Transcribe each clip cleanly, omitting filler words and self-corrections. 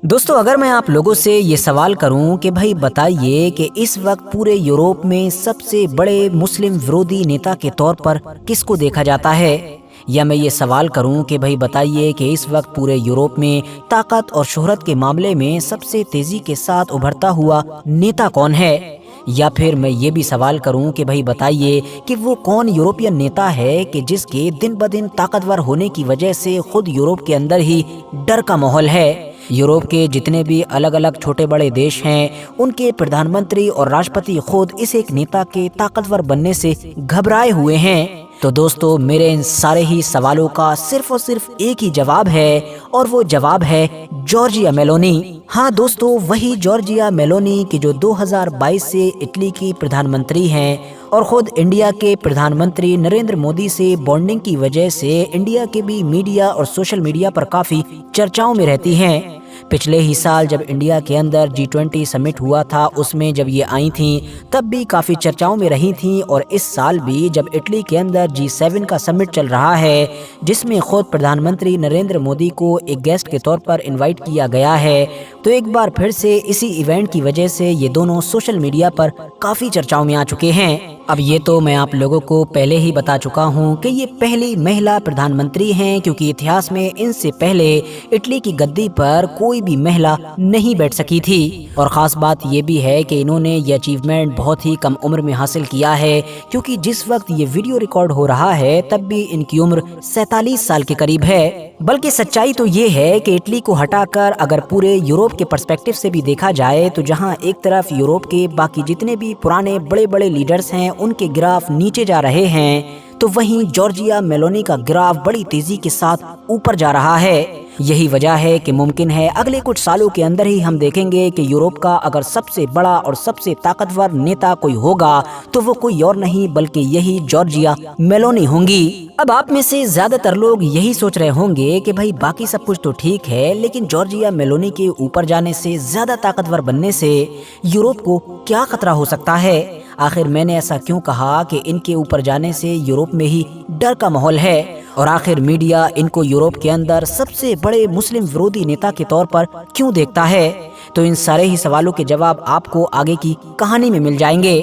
दोस्तों, अगर मैं आप लोगों से ये सवाल करूं कि भाई बताइए कि इस वक्त पूरे यूरोप में सबसे बड़े मुस्लिम विरोधी नेता के तौर पर किसको देखा जाता है, या मैं ये सवाल करूं कि भाई बताइए कि इस वक्त पूरे यूरोप में ताकत और शोहरत के मामले में सबसे तेजी के साथ उभरता हुआ नेता कौन है, या फिर मैं ये भी सवाल करूं कि भाई बताइए कि वो कौन यूरोपियन नेता है कि जिसके दिन ब दिन ताकतवर होने की वजह से खुद यूरोप के अंदर ही डर का माहौल है। यूरोप के जितने भी अलग अलग छोटे बड़े देश हैं, उनके प्रधानमंत्री और राष्ट्रपति खुद इस एक नेता के ताकतवर बनने से घबराए हुए हैं। तो दोस्तों, मेरे इन सारे ही सवालों का सिर्फ और सिर्फ एक ही जवाब है, और वो जवाब है जॉर्जिया मेलोनी। हाँ दोस्तों, वही जॉर्जिया मेलोनी की जो 2022 से इटली की प्रधानमंत्री हैं और खुद इंडिया के प्रधानमंत्री नरेंद्र मोदी से बॉन्डिंग की वजह से इंडिया के भी मीडिया और सोशल मीडिया पर काफी चर्चाओं में रहती हैं। पिछले ही साल जब इंडिया के अंदर G20 समिट हुआ था, उसमें जब ये आई थीं तब भी काफ़ी चर्चाओं में रही थीं, और इस साल भी जब इटली के अंदर G7 का समिट चल रहा है, जिसमें खुद प्रधानमंत्री नरेंद्र मोदी को एक गेस्ट के तौर पर इनवाइट किया गया है, तो एक बार फिर से इसी इवेंट की वजह से ये दोनों सोशल मीडिया पर काफ़ी चर्चाओं में आ चुके हैं। अब ये तो मैं आप लोगों को पहले ही बता चुका हूँ कि ये पहली महिला प्रधानमंत्री हैं, क्योंकि इतिहास में इनसे पहले इटली की गद्दी पर कोई भी महिला नहीं बैठ सकी थी। और ख़ास बात ये भी है कि इन्होंने ये अचीवमेंट बहुत ही कम उम्र में हासिल किया है, क्योंकि जिस वक्त ये वीडियो रिकॉर्ड हो रहा है तब भी इनकी उम्र 47 साल के करीब है। बल्कि सच्चाई तो ये है कि इटली को हटाकर अगर पूरे यूरोप के पर्सपेक्टिव से भी देखा जाए, तो जहां एक तरफ यूरोप के बाकी जितने भी पुराने बड़े बड़े लीडर्स हैं उनके ग्राफ नीचे जा रहे हैं, तो वहीं जॉर्जिया मेलोनी का ग्राफ बड़ी तेजी के साथ ऊपर जा रहा है। यही वजह है कि मुमकिन है अगले कुछ सालों के अंदर ही हम देखेंगे कि यूरोप का अगर सबसे बड़ा और सबसे ताकतवर नेता कोई होगा तो वो कोई और नहीं बल्कि यही जॉर्जिया मेलोनी होंगी। अब आप में से ज्यादातर लोग यही सोच रहे होंगे कि भाई बाकी सब कुछ तो ठीक है, लेकिन जॉर्जिया मेलोनी के ऊपर जाने से, ज्यादा ताकतवर बनने से यूरोप को क्या खतरा हो सकता है? आखिर मैंने ऐसा क्यों कहा कि इनके ऊपर जाने से यूरोप में ही डर का माहौल है, और आखिर मीडिया इनको यूरोप के अंदर सबसे बड़े मुस्लिम विरोधी नेता के तौर पर क्यों देखता है? तो इन सारे ही सवालों के जवाब आपको आगे की कहानी में मिल जाएंगे।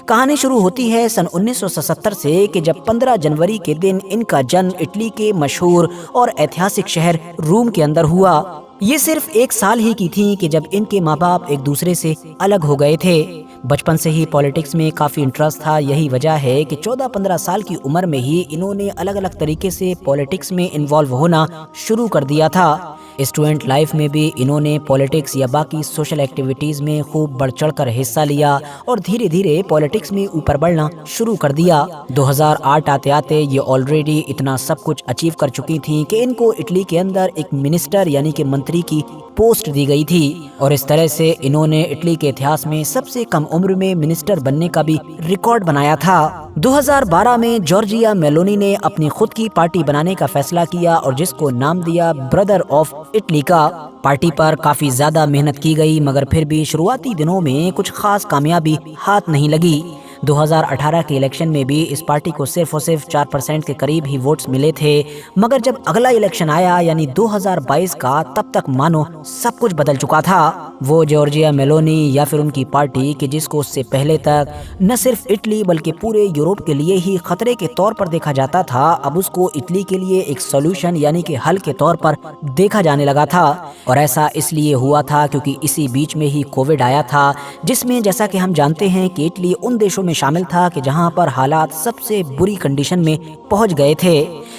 कहानी शुरू होती है सन 1977 से कि जब 15 जनवरी के दिन इनका जन्म इटली के मशहूर और ऐतिहासिक शहर रोम के अंदर हुआ। ये सिर्फ एक साल ही की थी कि जब इनके माँ बाप एक दूसरे से अलग हो गए थे। बचपन से ही पॉलिटिक्स में काफ़ी इंटरेस्ट था, यही वजह है कि 14-15 साल की उम्र में ही इन्होंने अलग अलग तरीके से पॉलिटिक्स में इन्वॉल्व होना शुरू कर दिया था। स्टूडेंट लाइफ में भी इन्होंने पॉलिटिक्स या बाकी सोशल एक्टिविटीज़ में खूब बढ़ चढ़ कर हिस्सा लिया और धीरे धीरे पॉलिटिक्स में ऊपर बढ़ना शुरू कर दिया। 2008 आते आते ये ऑलरेडी इतना सब कुछ अचीव कर चुकी थी कि इनको इटली के अंदर एक मिनिस्टर यानी कि मंत्री की पोस्ट दी गई थी, और इस तरह से इन्होंने इटली के इतिहास में सबसे कम उम्र में मिनिस्टर बनने का भी रिकॉर्ड बनाया था। 2012 में जॉर्जिया मेलोनी ने अपनी खुद की पार्टी बनाने का फैसला किया और जिसको नाम दिया ब्रदर ऑफ इटली का। पार्टी पर काफी ज्यादा मेहनत की गई, मगर फिर भी शुरुआती दिनों में कुछ खास कामयाबी हाथ नहीं लगी। 2018 के इलेक्शन में भी इस पार्टी को सिर्फ और सिर्फ 4% के करीब ही वोट्स मिले थे, मगर जब अगला इलेक्शन आया यानी 2022 का, तब तक मानो सब कुछ बदल चुका था। वो जॉर्जिया मेलोनी या फिर उनकी पार्टी कि जिसको उससे पहले तक न सिर्फ इटली बल्कि पूरे यूरोप के लिए ही खतरे के तौर पर देखा जाता था, अब उसको इटली के लिए एक सॉल्यूशन यानी कि हल के तौर पर देखा जाने लगा था। और ऐसा इसलिए हुआ था क्योंकि इसी बीच में ही कोविड आया था, जिसमें जैसा कि हम जानते हैं कि इटली उन देशों में शामिल था कि जहां पर हालात सबसे बुरी कंडीशन में पहुंच गए थे।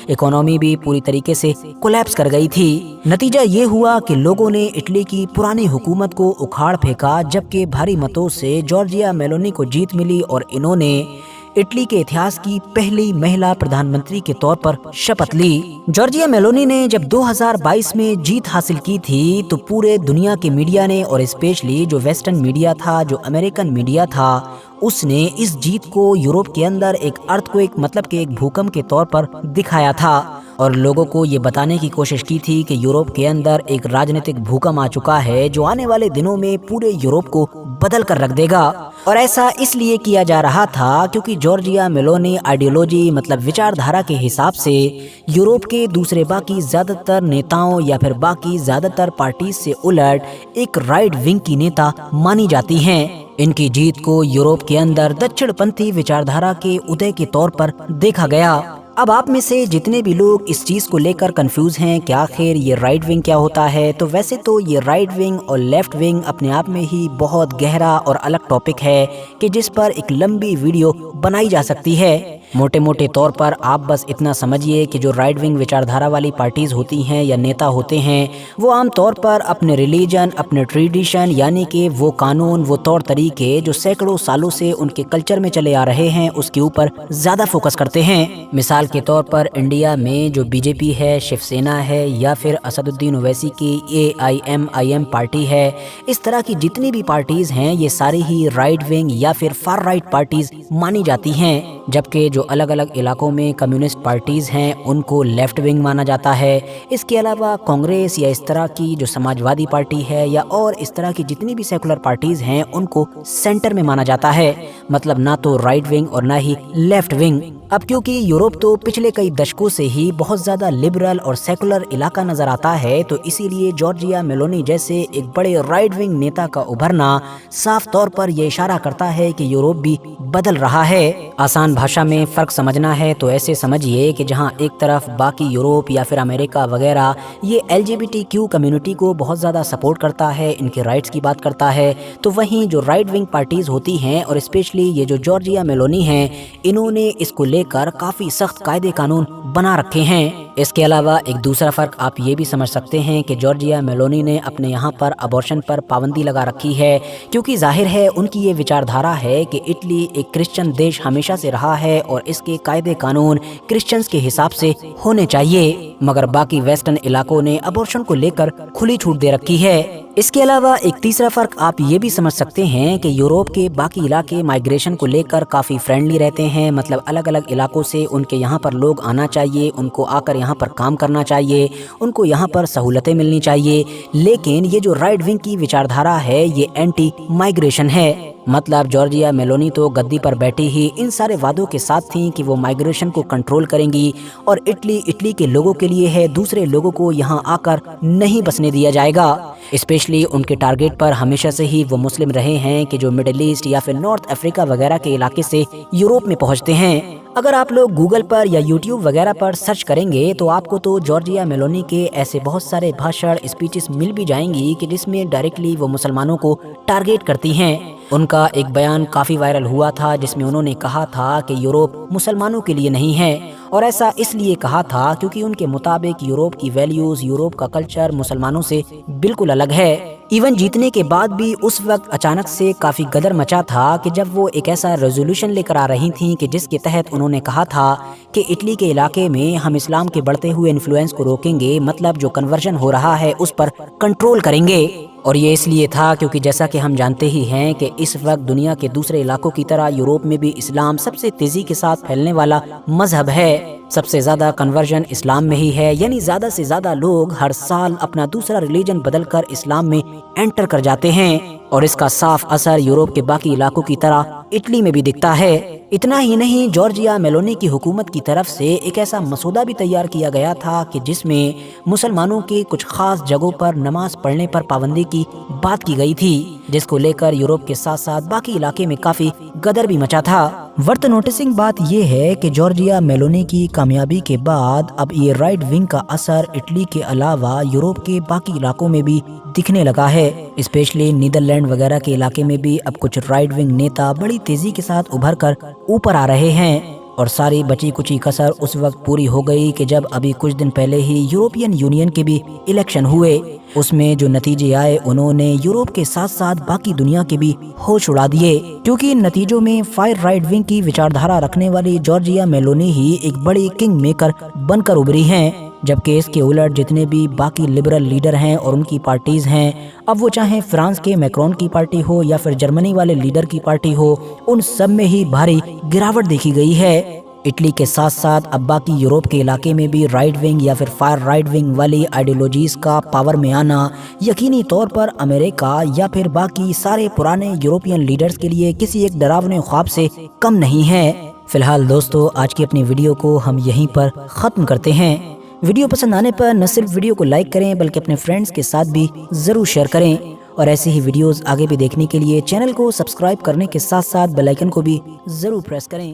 इकोनॉमी भी पूरी तरीके से कोलैप्स कर गई थी। नतीजा ये हुआ कि लोगों ने इटली की पुरानी हुकूमत को उखाड़ फेंका, जबकि भारी मतों से जॉर्जिया मेलोनी को जीत मिली और इन्होंने इटली के इतिहास की पहली महिला प्रधानमंत्री के तौर पर शपथ ली। जॉर्जिया मेलोनी ने जब 2022 में जीत हासिल की थी तो पूरे दुनिया के मीडिया ने और स्पेशली जो वेस्टर्न मीडिया था, जो अमेरिकन मीडिया था, उसने इस जीत को यूरोप के अंदर एक अर्थक्वेक मतलब के एक भूकंप के तौर पर दिखाया था। और लोगों को ये बताने की कोशिश की थी कि यूरोप के अंदर एक राजनीतिक भूकंप आ चुका है जो आने वाले दिनों में पूरे यूरोप को बदल कर रख देगा। और ऐसा इसलिए किया जा रहा था क्योंकि जॉर्जिया मेलोनी आइडियोलॉजी मतलब विचारधारा के हिसाब से यूरोप के दूसरे बाकी ज्यादातर नेताओं या फिर बाकी ज्यादातर पार्टी से उलट एक राइट विंग की नेता मानी जाती हैं। इनकी जीत को यूरोप के अंदर दक्षिणपंथी विचारधारा के उदय के तौर पर देखा गया। अब आप में से जितने भी लोग इस चीज को लेकर कंफ्यूज हैं कि आखिर ये राइट विंग क्या होता है, तो वैसे तो ये राइट विंग और लेफ्ट विंग अपने आप में ही बहुत गहरा और अलग टॉपिक है कि जिस पर एक लंबी वीडियो बनाई जा सकती है। मोटे मोटे तौर पर आप बस इतना समझिए कि जो राइट विंग विचारधारा वाली पार्टीज होती हैं या नेता होते हैं वो आम तौर पर अपने रिलीजन, अपने ट्रेडिशन यानी कि वो कानून, वो तौर तरीके जो सैकड़ों सालों से उनके कल्चर में चले आ रहे हैं उसके ऊपर ज्यादा फोकस करते हैं। मिसाल के तौर पर इंडिया में जो बीजेपी है, शिवसेना है या फिर असदुद्दीन ओवैसी की AIMIM पार्टी है, इस तरह की जितनी भी पार्टीज हैं ये सारी ही राइट विंग या फिर फार राइट पार्टीज मानी जाती हैं। जबकि जो अलग अलग इलाकों में कम्युनिस्ट पार्टीज हैं उनको लेफ्ट विंग माना जाता है। इसके अलावा कांग्रेस या इस तरह की जो समाजवादी पार्टी है या और इस तरह की जितनी भी सेकुलर पार्टीज हैं उनको सेंटर में माना जाता है, मतलब ना तो राइट विंग और ना ही लेफ्ट विंग। अब क्योंकि यूरोप तो पिछले कई दशकों से ही बहुत ज्यादा लिबरल और सेकुलर इलाका नजर आता है, तो इसीलिए जॉर्जिया मेलोनी जैसे एक बड़े राइट विंग नेता का उभरना साफ तौर पर यह इशारा करता है कि यूरोप भी बदल रहा है। आसान भाषा में फर्क समझना है तो ऐसे समझिए कि जहां एक तरफ बाकी यूरोप या फिर अमेरिका वगैरह ये LGBTQ कम्युनिटी को बहुत ज्यादा सपोर्ट करता है, इनके राइट्स की बात करता है, तो वहीं जो राइट विंग पार्टीज होती हैं और स्पेशली ये जो जॉर्जिया मेलोनी हैं, इन्होंने इसको लेकर काफी सख्त कायदे कानून बना रखे हैं। इसके अलावा एक दूसरा फर्क आप ये भी समझ सकते हैं कि जॉर्जिया मेलोनी ने अपने यहाँ पर अबॉर्शन पर पाबंदी लगा रखी है क्योंकि जाहिर है उनकी ये विचारधारा है कि इटली एक क्रिश्चियन देश हमेशा से रहा है और इसके कायदे कानून क्रिश्चियंस के हिसाब से होने चाहिए, मगर बाकी वेस्टर्न इलाकों ने अबॉर्शन को लेकर खुली छूट दे रखी है। इसके अलावा एक तीसरा फर्क आप ये भी समझ सकते हैं कि यूरोप के बाकी इलाके माइग्रेशन को लेकर काफी फ्रेंडली रहते हैं, मतलब अलग अलग इलाकों से उनके यहाँ पर लोग आना चाहिए, उनको आकर यहाँ पर काम करना चाहिए, उनको यहाँ पर सहूलतें मिलनी चाहिए। लेकिन ये जो राइट विंग की विचारधारा है ये एंटी माइग्रेशन है, मतलब जॉर्जिया मेलोनी तो गद्दी पर बैठी ही इन सारे वादों के साथ थी कि वो माइग्रेशन को कंट्रोल करेंगी और इटली के लोगों के लिए है, दूसरे लोगों को यहाँ आकर नहीं बसने दिया जाएगा। स्पेशली उनके टारगेट पर हमेशा से ही वो मुस्लिम रहे हैं कि जो मिडिल ईस्ट या फिर नॉर्थ अफ्रीका वगैरह के इलाके से यूरोप में पहुँचते हैं। अगर आप लोग गूगल पर या यूट्यूब वगैरह पर सर्च करेंगे तो आपको तो जॉर्जिया मेलोनी के ऐसे बहुत सारे भाषण, स्पीचेस मिल भी जाएंगी कि जिसमें डायरेक्टली वो मुसलमानों को टारगेट करती हैं। उनका एक बयान काफी वायरल हुआ था जिसमें उन्होंने कहा था कि यूरोप मुसलमानों के लिए नहीं है, और ऐसा इसलिए कहा था क्योंकि उनके मुताबिक यूरोप की वैल्यूज, यूरोप का कल्चर मुसलमानों से बिल्कुल अलग है। इवन जीतने के बाद भी उस वक्त अचानक से काफी गदर मचा था कि जब वो एक ऐसा रेजोल्यूशन लेकर आ रही थी कि जिसके तहत उन्होंने कहा था कि इटली के इलाके में हम इस्लाम के बढ़ते हुए इन्फ्लुएंस को रोकेंगे, मतलब जो कन्वर्जन हो रहा है उस पर कंट्रोल करेंगे। और ये इसलिए था क्योंकि जैसा कि हम जानते ही हैं कि इस वक्त दुनिया के दूसरे इलाकों की तरह यूरोप में भी इस्लाम सबसे तेजी के साथ फैलने वाला मजहब है। सबसे ज्यादा कन्वर्जन इस्लाम में ही है, यानी ज्यादा से ज्यादा लोग हर साल अपना दूसरा रिलीजन बदलकर इस्लाम में एंटर कर जाते हैं, और इसका साफ असर यूरोप के बाकी इलाकों की तरह इटली में भी दिखता है। इतना ही नहीं, जॉर्जिया मेलोनी की हुकूमत की तरफ से एक ऐसा मसौदा भी तैयार किया गया था कि जिसमें मुसलमानों के कुछ खास जगहों पर नमाज पढ़ने पर पाबंदी की बात की गई थी, जिसको लेकर यूरोप के साथ साथ बाकी इलाके में काफी गदर भी मचा था। वर्थ नोटिसिंग बात यह है कि जॉर्जिया मेलोनी की कामयाबी के बाद अब ये राइट विंग का असर इटली के अलावा यूरोप के बाकी इलाकों में भी दिखने लगा है। स्पेशली नीदरलैंड वगैरह के इलाके में भी अब कुछ राइट विंग नेता बड़ी तेजी के साथ उभर कर ऊपर आ रहे हैं, और सारी बची कुची कसर उस वक्त पूरी हो गई कि जब अभी कुछ दिन पहले ही यूरोपियन यूनियन के भी इलेक्शन हुए। उसमें जो नतीजे आए उन्होंने यूरोप के साथ साथ बाकी दुनिया के भी होश उड़ा दिए, क्योंकि इन नतीजों में फार राइट विंग की विचारधारा रखने वाली जॉर्जिया मेलोनी ही एक बड़ी किंग मेकर बनकर उभरी हैं, जबकि इसके उलट जितने भी बाकी लिबरल लीडर हैं और उनकी पार्टीज हैं, अब वो चाहे फ्रांस के मैक्रोन की पार्टी हो या फिर जर्मनी वाले लीडर की पार्टी हो, उन सब में ही भारी गिरावट देखी गई है। اٹلی کے ساتھ ساتھ اب باقی یورپ کے علاقے میں بھی رائٹ ونگ یا پھر فار رائٹ ونگ والی آئیڈیولوجیز کا پاور میں آنا یقینی طور پر امریکہ یا پھر باقی سارے پرانے یورپین لیڈرز کے لیے کسی ایک ڈراونے خواب سے کم نہیں ہے۔ فی الحال دوستو، آج کی اپنی ویڈیو کو ہم یہیں پر ختم کرتے ہیں۔ ویڈیو پسند آنے پر نہ صرف ویڈیو کو لائک کریں بلکہ اپنے فرینڈز کے ساتھ بھی ضرور شیئر کریں، اور ایسی ہی ویڈیوز آگے بھی دیکھنے کے لیے چینل کو سبسکرائب کرنے کے ساتھ ساتھ بیل آئیکن کو بھی ضرور پریس کریں۔